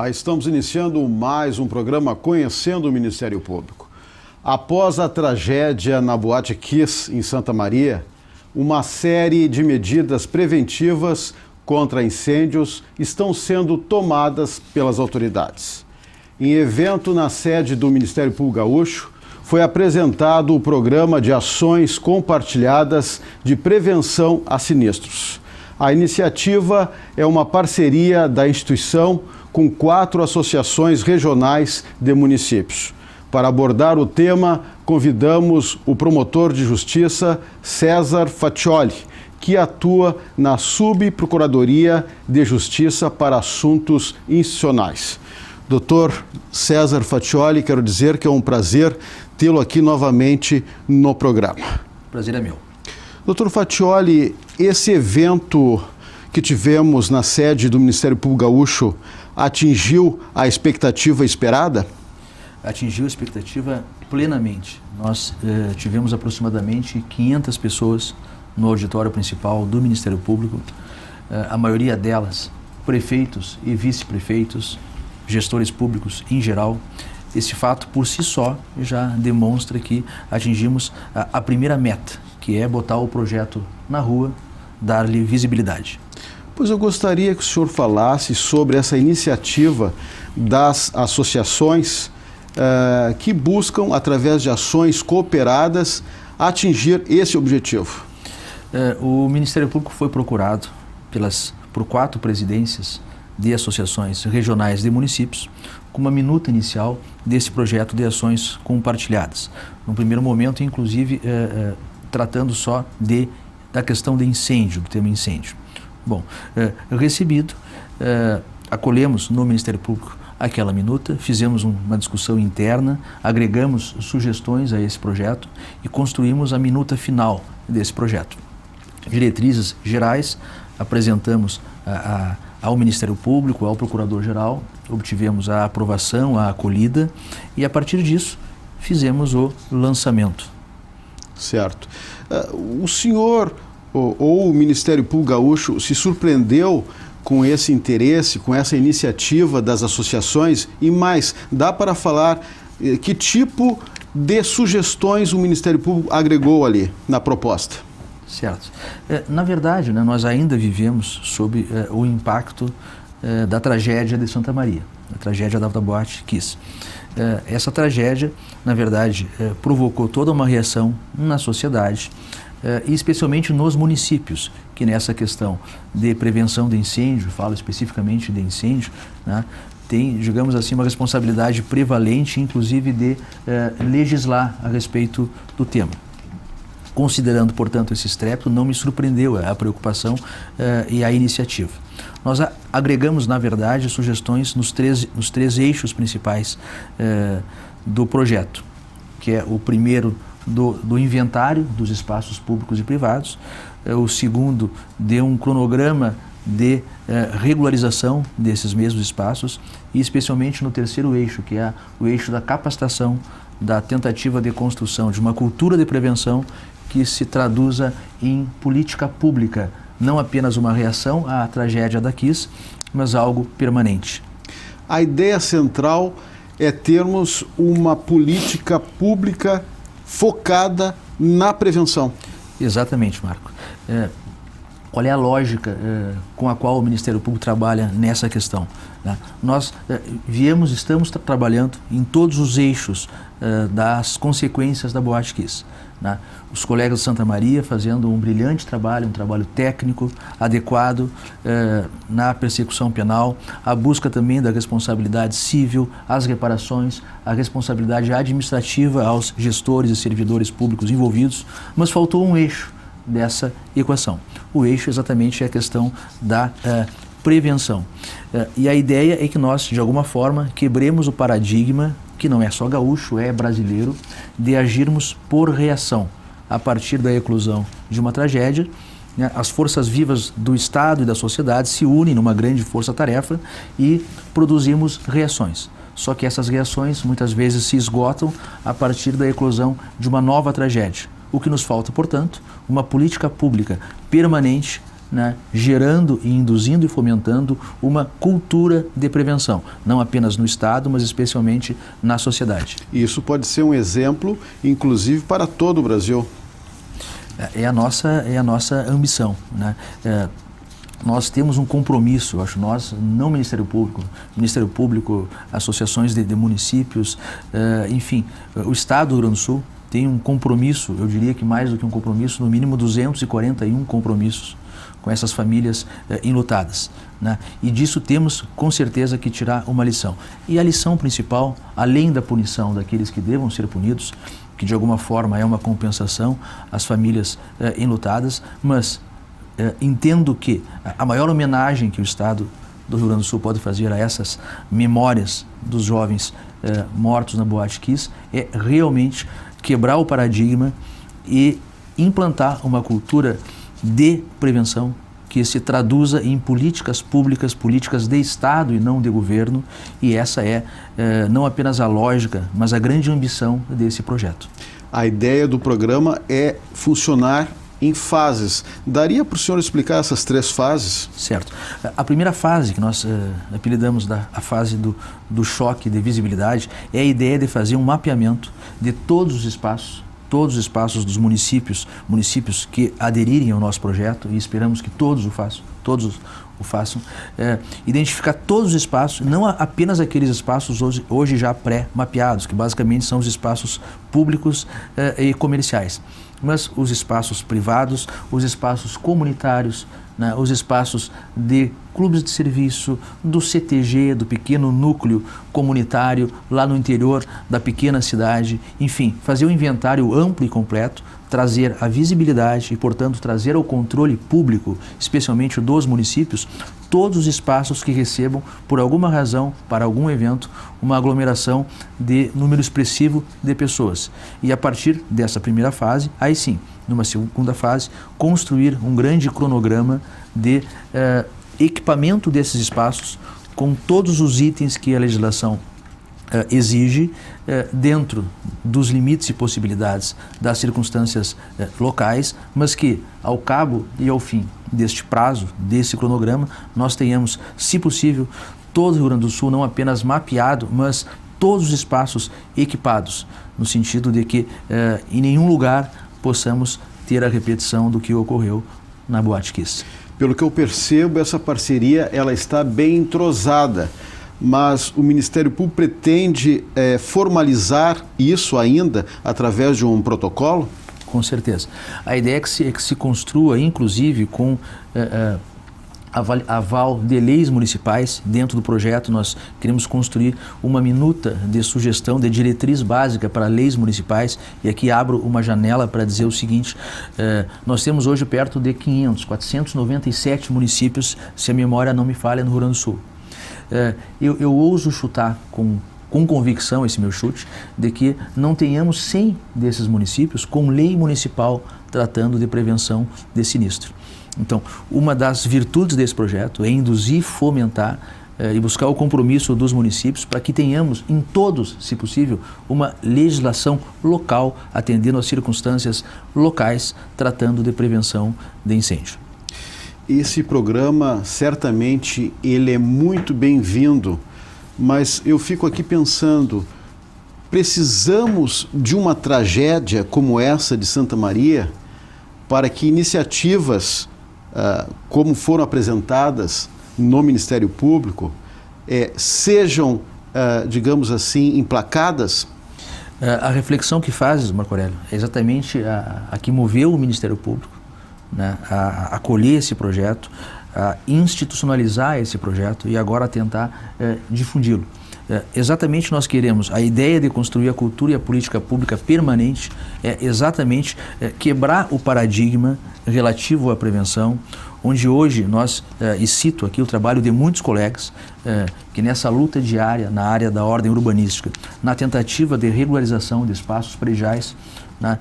Olá, estamos iniciando mais um programa Conhecendo o Ministério Público. Após a tragédia na Boate Kiss, em Santa Maria, uma série de medidas preventivas contra incêndios estão sendo tomadas pelas autoridades. Em evento na sede do Ministério Público Gaúcho, foi apresentado o programa de ações compartilhadas de prevenção a sinistros. A iniciativa é uma parceria da instituição com 4 associações regionais de municípios. Para abordar o tema, convidamos o promotor de justiça César Faccioli, que atua na Subprocuradoria de Justiça para Assuntos Institucionais. Doutor César Faccioli, quero dizer que é um prazer tê-lo aqui novamente no programa. Prazer é meu. Doutor Faccioli, esse evento que tivemos na sede do Ministério Público Gaúcho atingiu a expectativa esperada? Atingiu a expectativa plenamente. Nós tivemos aproximadamente 500 pessoas no auditório principal do Ministério Público, a maioria delas prefeitos e vice-prefeitos, gestores públicos em geral. Esse fato por si só já demonstra que atingimos a primeira meta, que é botar o projeto na rua, dar-lhe visibilidade. Pois eu gostaria que o senhor falasse sobre essa iniciativa das associações que buscam, através de ações cooperadas, atingir esse objetivo. O Ministério Público foi procurado por 4 presidências de associações regionais de municípios com uma minuta inicial desse projeto de ações compartilhadas. No primeiro momento, inclusive, tratando só da questão de incêndio, do tema incêndio. Bom, recebido, acolhemos no Ministério Público aquela minuta, fizemos uma discussão interna, agregamos sugestões a esse projeto e construímos a minuta final desse projeto. Diretrizes gerais, apresentamos ao Ministério Público, ao Procurador-Geral, obtivemos a aprovação, a acolhida e a partir disso fizemos o lançamento. Certo. O senhor ou o Ministério Público Gaúcho se surpreendeu com esse interesse, com essa iniciativa das associações e mais, dá para falar que tipo de sugestões o Ministério Público agregou ali na proposta? Certo. Na verdade, nós ainda vivemos sob o impacto da tragédia de Santa Maria, a tragédia da Boate Kiss. Essa tragédia, na verdade, provocou toda uma reação na sociedade, e especialmente nos municípios, que nessa questão de prevenção de incêndio, falo especificamente de incêndio, né, tem, digamos assim, uma responsabilidade prevalente, inclusive de legislar a respeito do tema. Considerando, portanto, esse estrépito, não me surpreendeu a preocupação e a iniciativa. Nós agregamos, na verdade, sugestões nos três eixos principais do projeto, que é o primeiro do inventário dos espaços públicos e privados, o segundo de um cronograma de regularização desses mesmos espaços e especialmente no terceiro eixo, que é o eixo da capacitação, da tentativa de construção de uma cultura de prevenção que se traduza em política pública, não apenas uma reação à tragédia da Kiss, mas algo permanente. A ideia central é termos uma política pública focada na prevenção. Exatamente, Marco. Qual é a lógica com a qual o Ministério Público trabalha nessa questão? Né? Nós estamos trabalhando em todos os eixos das consequências da Boate Kiss. Né? Os colegas de Santa Maria fazendo um brilhante trabalho, um trabalho técnico, adequado na persecução penal, a busca também da responsabilidade civil, as reparações, a responsabilidade administrativa aos gestores e servidores públicos envolvidos, mas faltou um eixo dessa equação. O eixo exatamente é a questão da prevenção. E a ideia é que nós, de alguma forma, quebremos o paradigma, que não é só gaúcho, é brasileiro, de agirmos por reação. A partir da eclosão de uma tragédia, né, as forças vivas do Estado e da sociedade se unem numa grande força-tarefa e produzimos reações. Só que essas reações muitas vezes se esgotam a partir da eclosão de uma nova tragédia. O que nos falta, portanto, uma política pública permanente né, gerando e induzindo e fomentando uma cultura de prevenção, não apenas no Estado, mas especialmente na sociedade. Isso pode ser um exemplo, inclusive, para todo o Brasil. É a nossa ambição, né? Nós temos um compromisso, acho nós, não Ministério Público, associações de municípios, enfim, o Estado do Rio Grande do Sul tem um compromisso, eu diria que mais do que um compromisso, no mínimo 241 compromissos com essas famílias enlutadas, né? E disso temos com certeza que tirar uma lição. E a lição principal, além da punição daqueles que devam ser punidos, que de alguma forma é uma compensação às famílias enlutadas, mas entendo que a maior homenagem que o Estado do Rio Grande do Sul pode fazer a essas memórias dos jovens mortos na Boate Kiss é realmente quebrar o paradigma e implantar uma cultura de prevenção que se traduza em políticas públicas, políticas de Estado e não de governo, e essa é não apenas a lógica, mas a grande ambição desse projeto. A ideia do programa é funcionar em fases. Daria para o senhor explicar essas 3 fases? Certo. A primeira fase, que nós apelidamos a fase do choque de visibilidade, é a ideia de fazer um mapeamento de todos os espaços dos municípios que aderirem ao nosso projeto, e esperamos que todos o façam, identificar todos os espaços, não apenas aqueles espaços hoje já pré-mapeados, que basicamente são os espaços públicos e comerciais, mas os espaços privados, os espaços comunitários, né, os espaços de clubes de serviço, do CTG, do pequeno núcleo comunitário lá no interior da pequena cidade, enfim, fazer um inventário amplo e completo, trazer a visibilidade e, portanto, trazer ao controle público, especialmente dos municípios, todos os espaços que recebam, por alguma razão, para algum evento, uma aglomeração de número expressivo de pessoas. E a partir dessa primeira fase, aí sim, numa segunda fase, construir um grande cronograma de equipamento desses espaços com todos os itens que a legislação exige, dentro dos limites e possibilidades das circunstâncias locais, mas que ao cabo e ao fim deste prazo, desse cronograma, nós tenhamos, se possível, todo o Rio Grande do Sul não apenas mapeado, mas todos os espaços equipados, no sentido de que em nenhum lugar possamos ter a repetição do que ocorreu na Boate Kiss. Pelo que eu percebo, essa parceria ela está bem entrosada, mas o Ministério Público pretende formalizar isso ainda através de um protocolo? Com certeza. A ideia é que se construa, inclusive, com aval de leis municipais. Dentro do projeto nós queremos construir uma minuta de sugestão, de diretriz básica para leis municipais, e aqui abro uma janela para dizer o seguinte: nós temos hoje perto de 497 municípios, se a memória não me falha, no Rio Grande do Sul. Eu ouso chutar com convicção esse meu chute, de que não tenhamos 100 desses municípios com lei municipal tratando de prevenção de sinistro. Então, uma das virtudes desse projeto é induzir, fomentar e buscar o compromisso dos municípios para que tenhamos em todos, se possível, uma legislação local, atendendo às circunstâncias locais, tratando de prevenção de incêndio. Esse programa, certamente, ele é muito bem-vindo, mas eu fico aqui pensando, precisamos de uma tragédia como essa de Santa Maria para que iniciativas como foram apresentadas no Ministério Público sejam, digamos assim, emplacadas? A reflexão que fazes, Marco Aurélio, é exatamente a que moveu o Ministério Público, né, a acolher esse projeto, a institucionalizar esse projeto e agora tentar difundi-lo. Exatamente nós queremos, a ideia de construir a cultura e a política pública permanente é exatamente quebrar o paradigma relativo à prevenção, onde hoje nós, e cito aqui o trabalho de muitos colegas, que nessa luta diária na área da ordem urbanística, na tentativa de regularização de espaços prediais, né,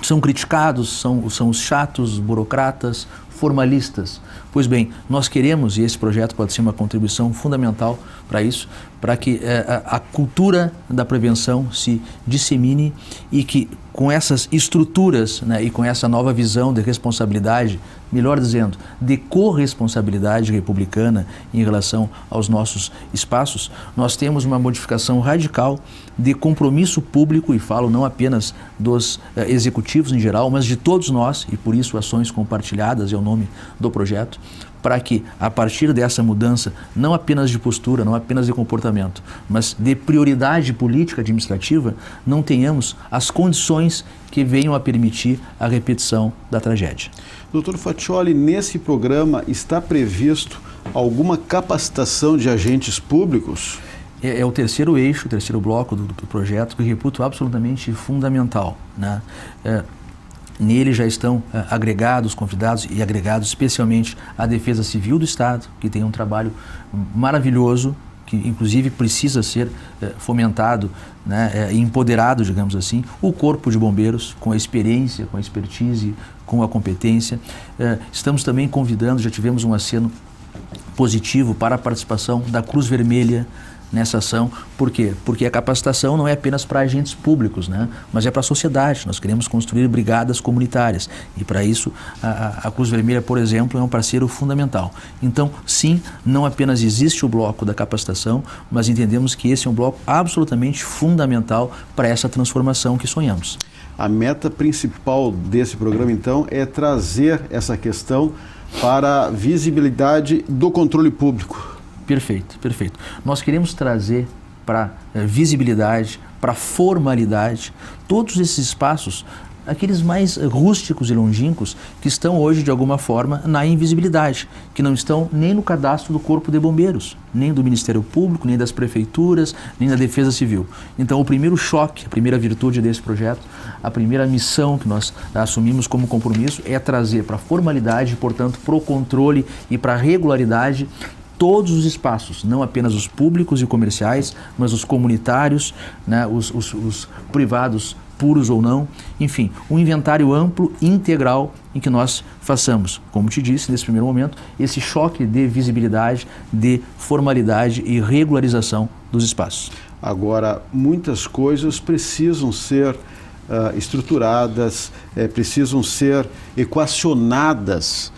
são criticados, são os chatos, burocratas, formalistas. Pois bem, nós queremos, e esse projeto pode ser uma contribuição fundamental para isso, para que a cultura da prevenção se dissemine e que com essas estruturas, né, e com essa nova visão de responsabilidade melhor dizendo, de corresponsabilidade republicana em relação aos nossos espaços, nós temos uma modificação radical de compromisso público, e falo não apenas dos executivos em geral, mas de todos nós, e por isso ações compartilhadas é o nome do projeto, para que, a partir dessa mudança, não apenas de postura, não apenas de comportamento, mas de prioridade política administrativa, não tenhamos as condições que venham a permitir a repetição da tragédia. Doutor Faccioli, nesse programa está previsto alguma capacitação de agentes públicos? É o terceiro eixo, o terceiro bloco do projeto, que eu reputo absolutamente fundamental, né? Nele já estão agregados, convidados e agregados especialmente a Defesa Civil do Estado, que tem um trabalho maravilhoso, que inclusive precisa ser fomentado, né, e empoderado, digamos assim, o Corpo de Bombeiros, com a experiência, com a expertise, com a competência. Estamos também convidando, já tivemos um aceno positivo para a participação da Cruz Vermelha nessa ação. Por quê? Porque a capacitação não é apenas para agentes públicos, né? Mas é para a sociedade. Nós queremos construir brigadas comunitárias e para isso a Cruz Vermelha, por exemplo, é um parceiro fundamental. Então, sim, não apenas existe o bloco da capacitação, mas entendemos que esse é um bloco absolutamente fundamental para essa transformação que sonhamos. A meta principal desse programa, então, é trazer essa questão para a visibilidade do controle público. Perfeito, perfeito. Nós queremos trazer para visibilidade, para formalidade, todos esses espaços, aqueles mais rústicos e longínquos, que estão hoje, de alguma forma, na invisibilidade, que não estão nem no cadastro do Corpo de Bombeiros, nem do Ministério Público, nem das prefeituras, nem da Defesa Civil. Então, o primeiro choque, a primeira virtude desse projeto, a primeira missão que nós assumimos como compromisso é trazer para a formalidade, portanto, para o controle e para a regularidade, todos os espaços, não apenas os públicos e comerciais, mas os comunitários, né, os privados puros ou não, enfim, um inventário amplo, integral, em que nós façamos, como te disse nesse primeiro momento, esse choque de visibilidade, de formalidade e regularização dos espaços. Agora, muitas coisas precisam ser estruturadas, precisam ser equacionadas,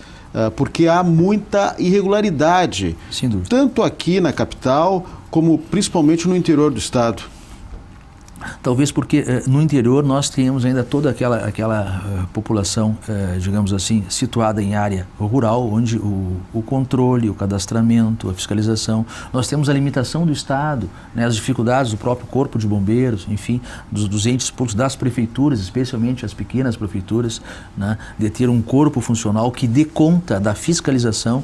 porque há muita irregularidade, sem dúvida, tanto aqui na capital, como principalmente no interior do estado. Talvez porque no interior nós tenhamos ainda toda aquela população, digamos assim, situada em área rural, onde o controle, o cadastramento, a fiscalização, nós temos a limitação do Estado, né, as dificuldades do próprio Corpo de Bombeiros, enfim, dos entes públicos, das prefeituras, especialmente as pequenas prefeituras, né, de ter um corpo funcional que dê conta da fiscalização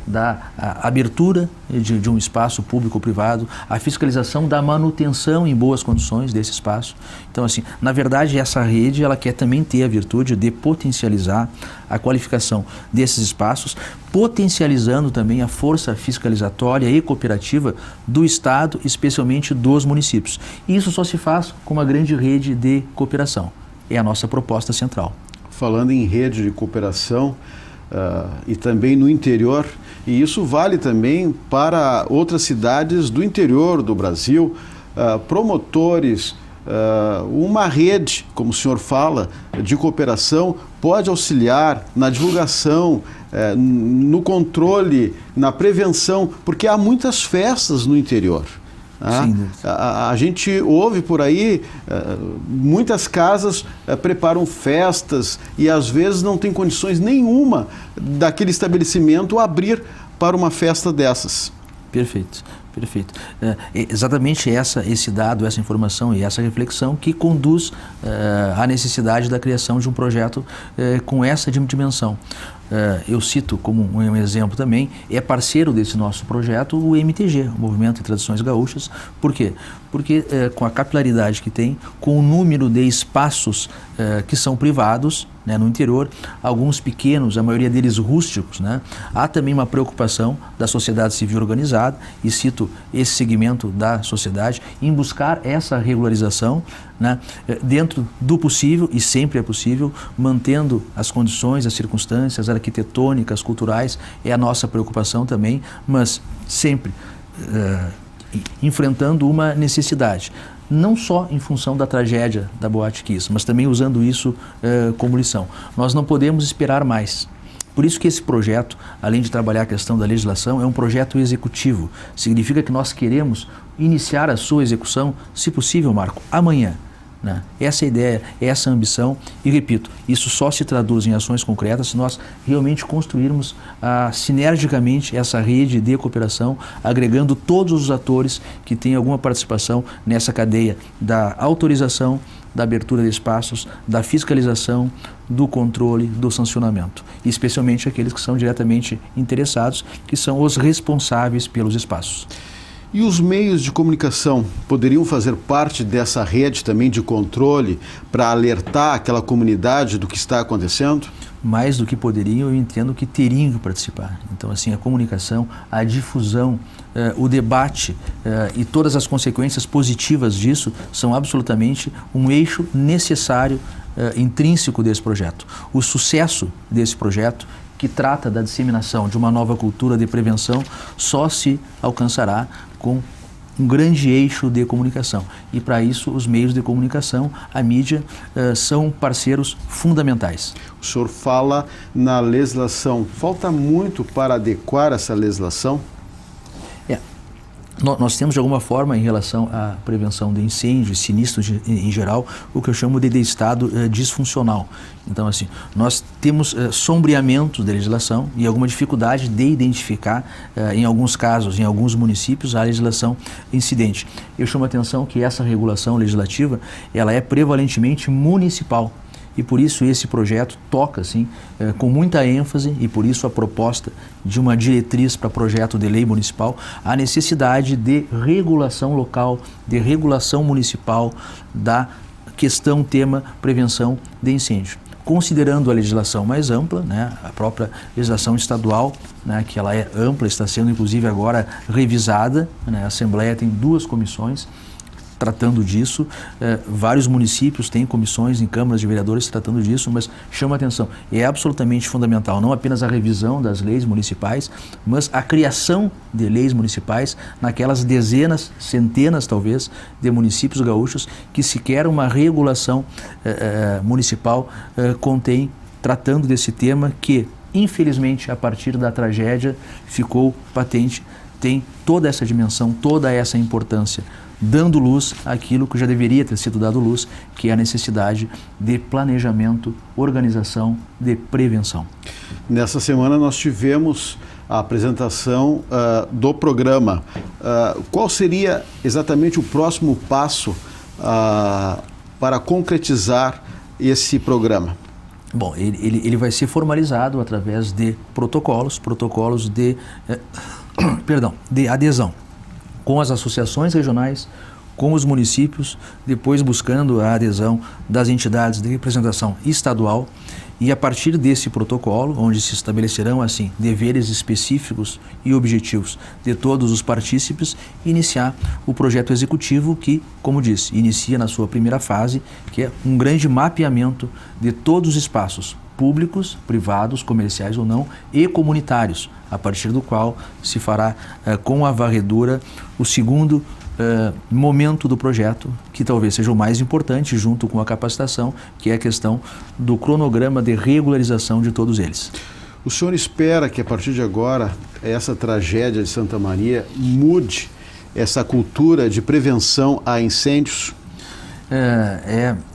da abertura de um espaço público-privado, a fiscalização da manutenção em boas condições desse espaço. Então, assim, na verdade, essa rede, ela quer também ter a virtude de potencializar a qualificação desses espaços, potencializando também a força fiscalizatória e cooperativa do Estado, especialmente dos municípios. E isso só se faz com uma grande rede de cooperação. É a nossa proposta central. Falando em rede de cooperação, e também no interior, e isso vale também para outras cidades do interior do Brasil, promotores, uma rede, como o senhor fala, de cooperação pode auxiliar na divulgação, no controle, na prevenção, porque há muitas festas no interior. A gente ouve por aí, muitas casas preparam festas e às vezes não tem condições nenhuma daquele estabelecimento abrir para uma festa dessas. Perfeito, perfeito. Exatamente esse dado, essa informação e essa reflexão que conduz à necessidade da criação de um projeto com essa dimensão. Eu cito como um exemplo também, é parceiro desse nosso projeto o MTG, o Movimento de Tradições Gaúchas. Por quê? Porque com a capilaridade que tem, com o número de espaços que são privados, né, no interior, alguns pequenos, a maioria deles rústicos, né, há também uma preocupação da sociedade civil organizada, e cito esse segmento da sociedade, em buscar essa regularização, né, dentro do possível, e sempre é possível, mantendo as condições, as circunstâncias arquitetônicas, culturais, é a nossa preocupação também, mas sempre enfrentando uma necessidade. não só em função da tragédia da Boate Kiss, mas também usando isso como lição. Nós não podemos esperar mais. Por isso que esse projeto, além de trabalhar a questão da legislação, é um projeto executivo. Significa que nós queremos iniciar a sua execução, se possível, Marco, amanhã. Né? Essa é a ideia, essa é a ambição e, repito, isso só se traduz em ações concretas se nós realmente construirmos sinergicamente essa rede de cooperação, agregando todos os atores que têm alguma participação nessa cadeia da autorização, da abertura de espaços, da fiscalização, do controle, do sancionamento, e especialmente aqueles que são diretamente interessados, que são os responsáveis pelos espaços. E os meios de comunicação poderiam fazer parte dessa rede também de controle para alertar aquela comunidade do que está acontecendo? Mais do que poderiam, eu entendo que teriam que participar. Então, assim, a comunicação, a difusão, o debate e todas as consequências positivas disso são absolutamente um eixo necessário, intrínseco desse projeto. O sucesso desse projeto, que trata da disseminação de uma nova cultura de prevenção, só se alcançará com um grande eixo de comunicação. E para isso os meios de comunicação, a mídia, são parceiros fundamentais. O senhor fala na legislação. Falta muito para adequar essa legislação? Nós temos, de alguma forma, em relação à prevenção de incêndios, sinistros em geral, o que eu chamo de estado disfuncional. Então, assim, nós temos sombreamento da legislação e alguma dificuldade de identificar, em alguns casos, em alguns municípios, a legislação incidente. Eu chamo a atenção que essa regulação legislativa, ela é prevalentemente municipal. E por isso esse projeto toca, assim, com muita ênfase, e por isso a proposta de uma diretriz para projeto de lei municipal, a necessidade de regulação local, de regulação municipal da questão tema prevenção de incêndio. Considerando a legislação mais ampla, né, a própria legislação estadual, né, que ela é ampla, está sendo inclusive agora revisada, né, a Assembleia tem 2 comissões tratando disso, vários municípios têm comissões em câmaras de vereadores tratando disso, mas chama a atenção, é absolutamente fundamental não apenas a revisão das leis municipais, mas a criação de leis municipais naquelas dezenas, centenas talvez, de municípios gaúchos que sequer uma regulação municipal contém, tratando desse tema que, infelizmente, a partir da tragédia ficou patente, tem toda essa dimensão, toda essa importância, dando luz àquilo que já deveria ter sido dado luz, que é a necessidade de planejamento, organização, de prevenção. Nessa semana nós tivemos a apresentação do programa. Qual seria exatamente o próximo passo para concretizar esse programa? Bom, ele vai ser formalizado através de protocolos de adesão com as associações regionais, com os municípios, depois buscando a adesão das entidades de representação estadual, e a partir desse protocolo, onde se estabelecerão assim deveres específicos e objetivos de todos os partícipes, iniciar o projeto executivo que, como disse, inicia na sua primeira fase, que é um grande mapeamento de todos os espaços públicos, privados, comerciais ou não, e comunitários, a partir do qual se fará com a varredura o segundo momento do projeto, que talvez seja o mais importante, junto com a capacitação, que é a questão do cronograma de regularização de todos eles. O senhor espera que a partir de agora essa tragédia de Santa Maria mude essa cultura de prevenção a incêndios?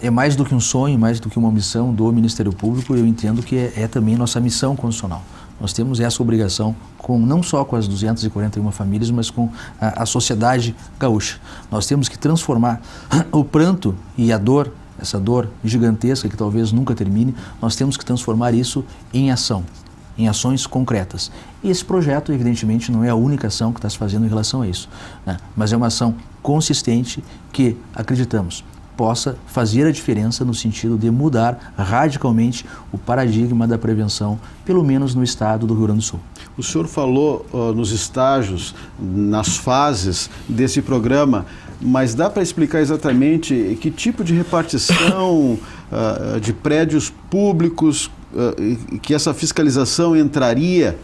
É mais do que um sonho, mais do que uma missão do Ministério Público. Eu entendo que é também nossa missão constitucional. Nós temos essa obrigação não só com as 241 famílias, mas com a sociedade gaúcha. Nós temos que transformar o pranto e a dor, essa dor gigantesca que talvez nunca termine, nós temos que transformar isso em ação, em ações concretas. E esse projeto, evidentemente, não é a única ação que está se fazendo em relação a isso, né? Mas é uma ação consistente que, acreditamos, possa fazer a diferença no sentido de mudar radicalmente o paradigma da prevenção, pelo menos no estado do Rio Grande do Sul. O senhor falou nos estágios, nas fases desse programa, mas dá para explicar exatamente que tipo de repartição de prédios públicos que essa fiscalização entraria?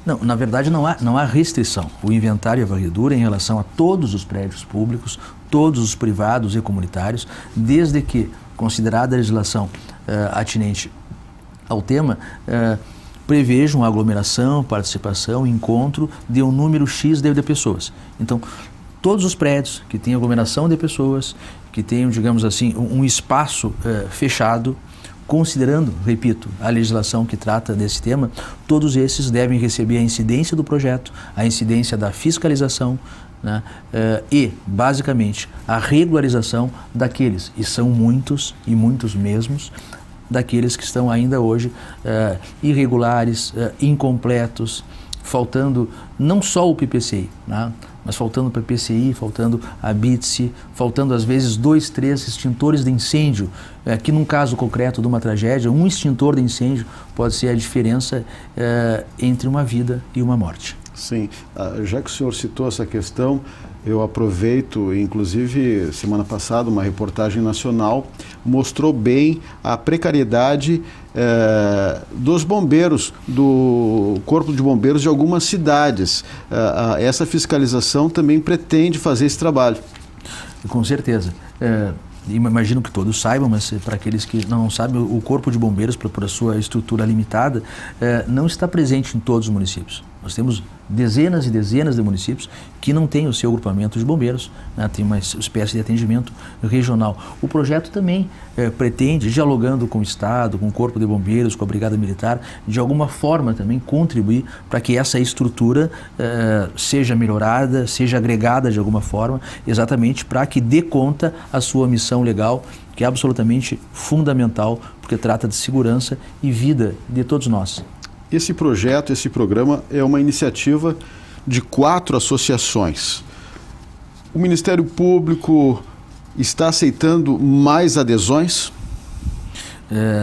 Não, na verdade não há restrição. O inventário e a varredura em relação a todos os prédios públicos, todos os privados e comunitários, desde que, considerada a legislação atinente ao tema, prevejam aglomeração, participação, encontro de um número X de pessoas. Então, todos os prédios que têm aglomeração de pessoas, que tenham, digamos assim, um espaço fechado, considerando, repito, a legislação que trata desse tema, todos esses devem receber a incidência do projeto, a incidência da fiscalização, né, e, basicamente, a regularização daqueles, e são muitos, e muitos mesmos, daqueles que estão ainda hoje irregulares, incompletos, faltando não só o PPCI, né, mas faltando o PPCI, faltando a BITSE, faltando às vezes 2, 3 extintores de incêndio, que num caso concreto de uma tragédia, um extintor de incêndio pode ser a diferença entre uma vida e uma morte. Sim, já que o senhor citou essa questão, eu aproveito, inclusive semana passada uma reportagem nacional mostrou bem a precariedade dos bombeiros, do Corpo de Bombeiros de algumas cidades. Essa fiscalização também pretende fazer esse trabalho. Com certeza. Imagino que todos saibam, mas para aqueles que não sabem, o Corpo de Bombeiros, por sua estrutura limitada, não está presente em todos os municípios. Nós temos dezenas e dezenas de municípios que não têm o seu agrupamento de bombeiros, né, tem uma espécie de atendimento regional. O projeto também pretende, dialogando com o Estado, com o Corpo de Bombeiros, com a Brigada Militar, de alguma forma também contribuir para que essa estrutura seja melhorada, seja agregada de alguma forma, exatamente para que dê conta a sua missão legal, que é absolutamente fundamental, porque trata de segurança e vida de todos nós. Esse projeto, esse programa é uma iniciativa de 4 associações. O Ministério Público está aceitando mais adesões?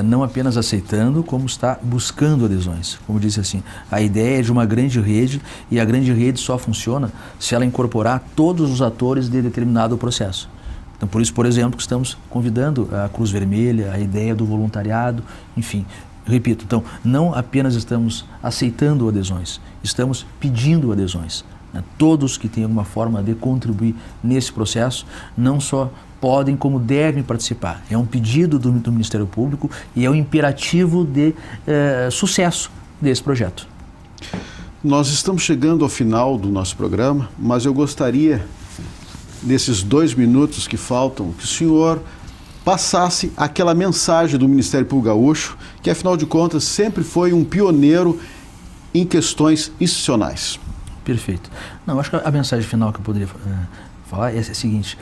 Não apenas aceitando, como está buscando adesões. Como disse assim, a ideia é de uma grande rede e a grande rede só funciona se ela incorporar todos os atores de determinado processo. Então, por isso, por exemplo, que estamos convidando a Cruz Vermelha, a ideia do voluntariado, enfim. Repito, então, não apenas estamos aceitando adesões, estamos pedindo adesões. Né? Todos que têm alguma forma de contribuir nesse processo, não só podem, como devem participar. É um pedido do Ministério Público e é um imperativo de sucesso desse projeto. Nós estamos chegando ao final do nosso programa, mas eu gostaria, nesses 2 minutos que faltam, que o senhor passasse aquela mensagem do Ministério Público Gaúcho, que afinal de contas sempre foi um pioneiro em questões institucionais. Perfeito. Não, acho que a mensagem final que eu poderia falar é a seguinte: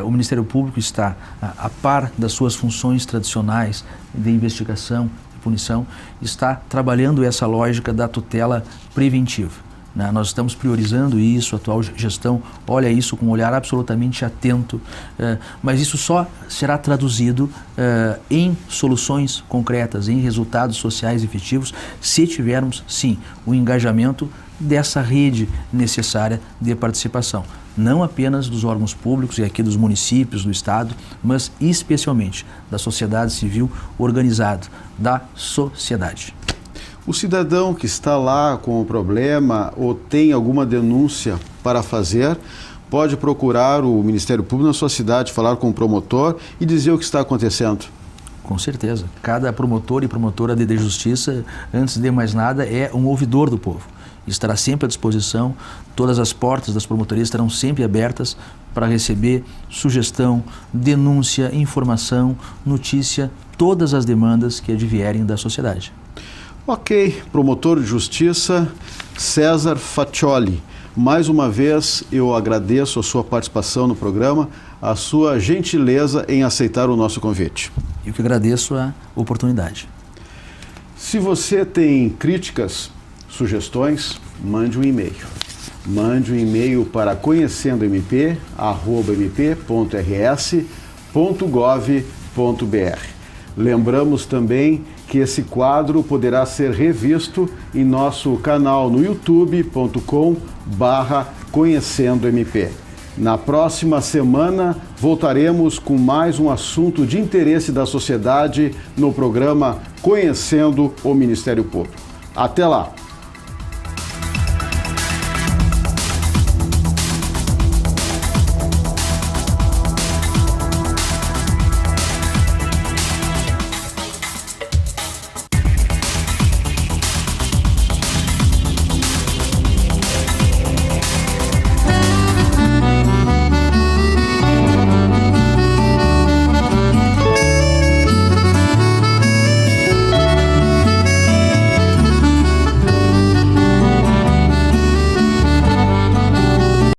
o Ministério Público está a par das suas funções tradicionais de investigação e punição, está trabalhando essa lógica da tutela preventiva. Nós estamos priorizando isso, a atual gestão olha isso com um olhar absolutamente atento, mas isso só será traduzido em soluções concretas, em resultados sociais efetivos, se tivermos, sim, o engajamento dessa rede necessária de participação. Não apenas dos órgãos públicos e aqui dos municípios, do Estado, mas especialmente da sociedade civil organizada, da sociedade. O cidadão que está lá com o problema ou tem alguma denúncia para fazer, pode procurar o Ministério Público na sua cidade, falar com o promotor e dizer o que está acontecendo. Com certeza. Cada promotor e promotora de justiça, antes de mais nada, é um ouvidor do povo. Estará sempre à disposição, todas as portas das promotorias estarão sempre abertas para receber sugestão, denúncia, informação, notícia, todas as demandas que advierem da sociedade. Ok, promotor de justiça César Faccioli, mais uma vez eu agradeço a sua participação no programa, a sua gentileza em aceitar o nosso convite. Eu que agradeço a oportunidade. Se você tem críticas, sugestões, mande um e-mail. Mande um e-mail para conhecendomp@mp.rs.gov.br. Lembramos também que esse quadro poderá ser revisto em nosso canal no youtube.com/conhecendomp. Na próxima semana voltaremos com mais um assunto de interesse da sociedade no programa Conhecendo o Ministério Público. Até lá!